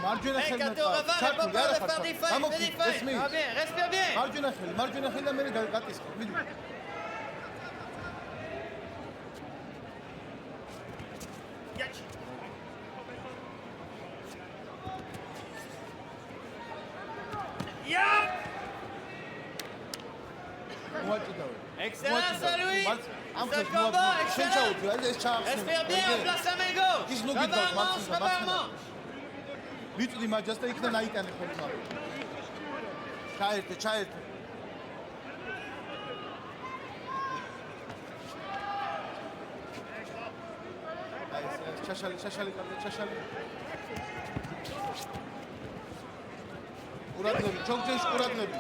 მარჯვენა ხელი respire bien. მარჯვენა ხელი და მე გატისხე. მიდი. Excellent, Louis. Ce combat, excellent. Respire bien, on place la main gauche. Rebat manche. მიწვდი მაჯას და იქიდან აიტანე ხოლმე. ჩაერთე. შაშალი. ყურადღები, ჩოგჯეში ყურადღები.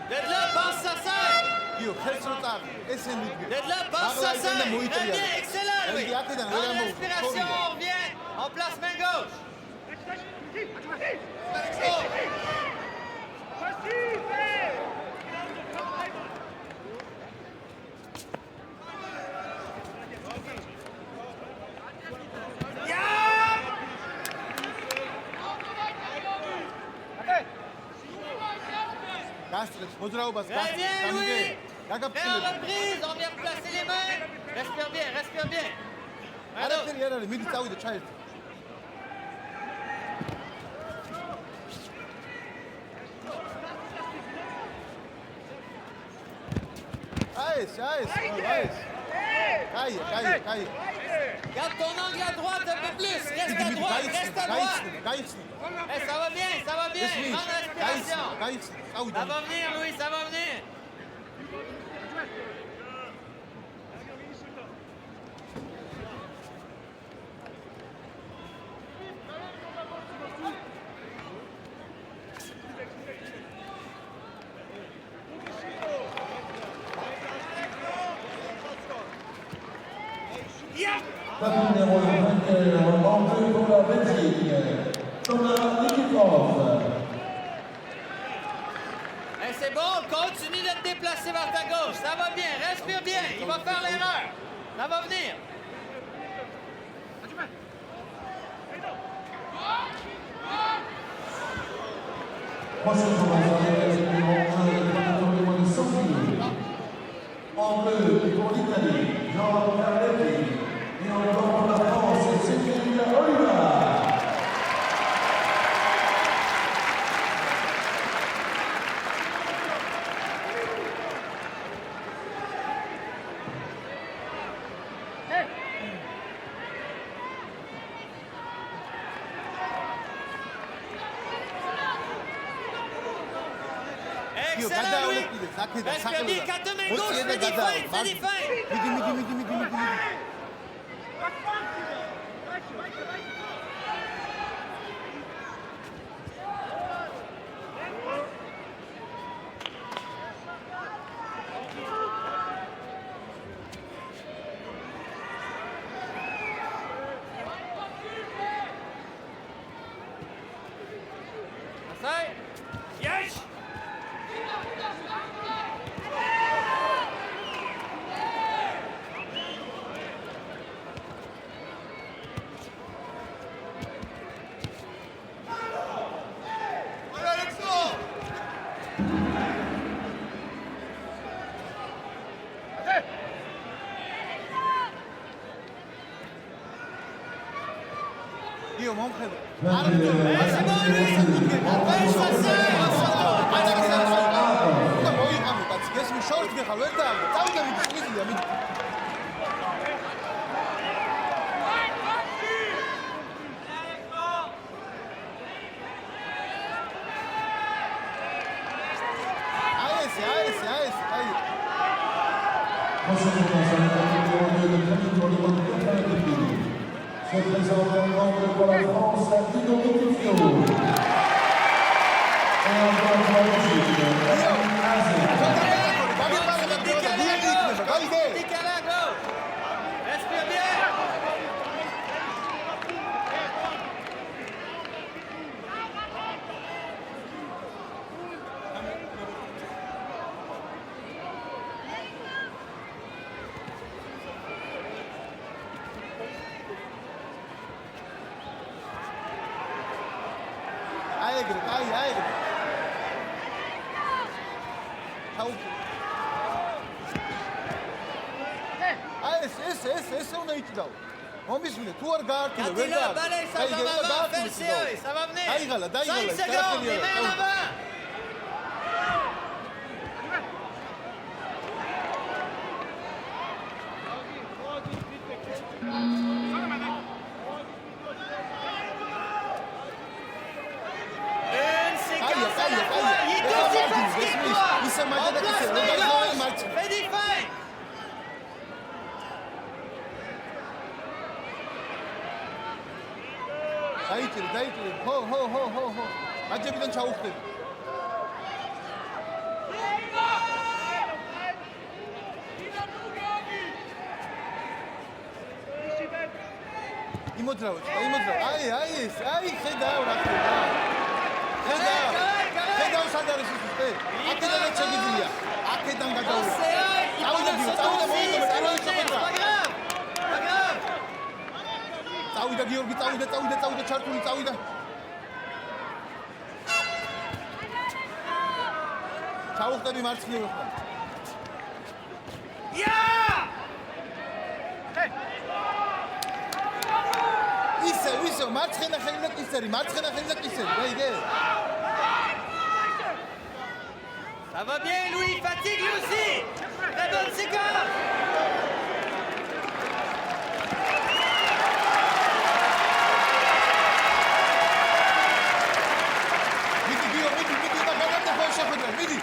D'être là, passe sa salle. Io, ხერს რო წავი, ესე მიდგე. D'être là, passe sa salle. Très bien, excellent, Louis. Dans l'inspiration, on vient, on place main gauche. მოძრაობას reprise, on vient placer les mains. Respire bien. არაფერი არ არის, მიდი წავიდე, ჩაერთე. Aïe. Garde ton angle à droite un peu plus. Reste à droite. Eh, ça va bien. Grande respiration. Ça va venir, Louis, ça va venir. Numéro 21, en jeu pour la Belgique, Thomas Nikifov. C'est bon, continue de te déplacer vers ta gauche. Ça va bien, respire bien. Il va faire l'erreur. Ça va venir. Prochaine formation de 100 000. En bleu pour l'Italie, Jean-Pierre Lévy. Et encore pour la France, Cécile Oliva. Excellent, Louis. Respire bien, 4 mains gauche, fais des feintes. მიდი. Yes! Io, მომხედე. C'est bon, Louis. Baisse sa selle. მოიყავი კაცი, გესმის შორს გეხარ, ვერ დააგე. წავიდე მიდი, სვიზია, მიდი. Se présente en nombre pour la France, Guido Botifio. Et encore pour la Belgique, Décalé à gauche. Respire bien. აი. ჩაუ. ეს უნდა იწდაო. მომისმინე, თუ არ გაართულე, ვერ Allez, ça va, fais le serré, ça va venir. დაიღალა, 5 secondes, les mains là-bas. Une séquence à la fois, il est aussi fatigué que toi. En place main gauche, fais des feintes. დაიჭირე. ჰო. აჯებიდან ჩაუხდები. იმოძრავე. აი, ხედავ რა ხდება. ხედავ სად არის ის ეს? აქედან შეგიძლია. აქედან გადავიდე. წავიდა, წავიდა გიორგი, წავიდა ჩართული, წავიდა. ჩაუხდები მარცხნივ ხარ. ისე, მარცხენა ხელი და კისერი, გაიგე? Ça va bien, Louis, fatigue lui aussi. Très bonne séquence. მიდი.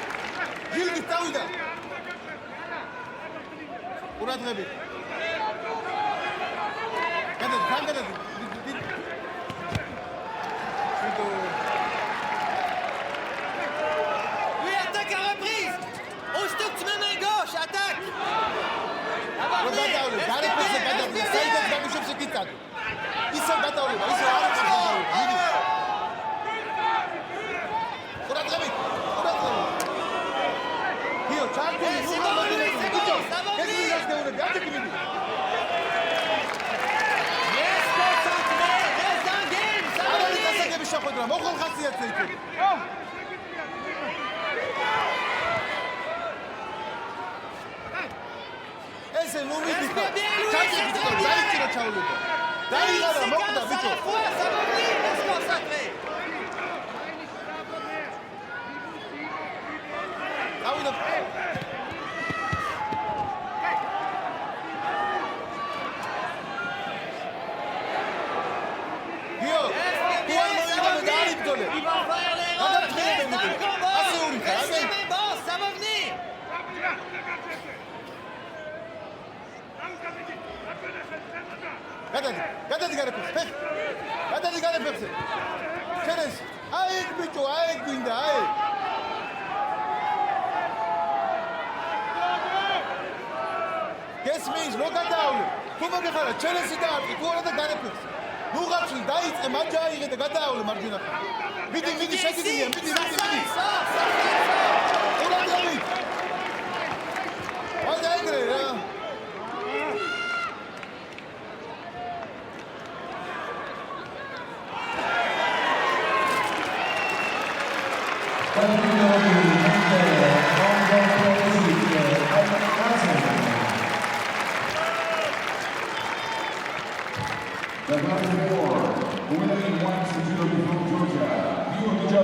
გიორგი წავიდა. ყურადღები. გადადი. Lui, attaque à reprise. Aussitôt que tu mets main gauche, attaque. Ça va venir. ისე გადავლება, ისე არ არის გადავლება. ყურადღები. გიო, ჩართული, C'est bon, Louis, c'est bon, ça va venir. Reste concentré, reste dans le game, ça va venir. შეხვედრა, მოხალ ხასიათზე იქნება. ესე ნუ მიდიხარ. დაიჭირა ჩავლება. დაიღარა, მოკვდა ბიჭო. Ça va venir, reste concentré. დავიდა. გიო, Il va faire l'erreur, reste dans le combat. Reste les mains basses, ça va venir. გადადი გარეთზე. შენეს. აი ბიჭო, აი გვინდა, აი. გესმის, რო გადაავლე. თუ მოგეხარა, შენესი დაარტყი, თუ არა და გარეთზე. ნუ გაფრთხილ, დაიწყე, მაჯა აიღე და გადაავლე მარჯვენა. მიდი, შეგიძლია, მიდი. ყურადღებით. აი დაიგრე რა. The round 4, winning once to Georgia, Georgia,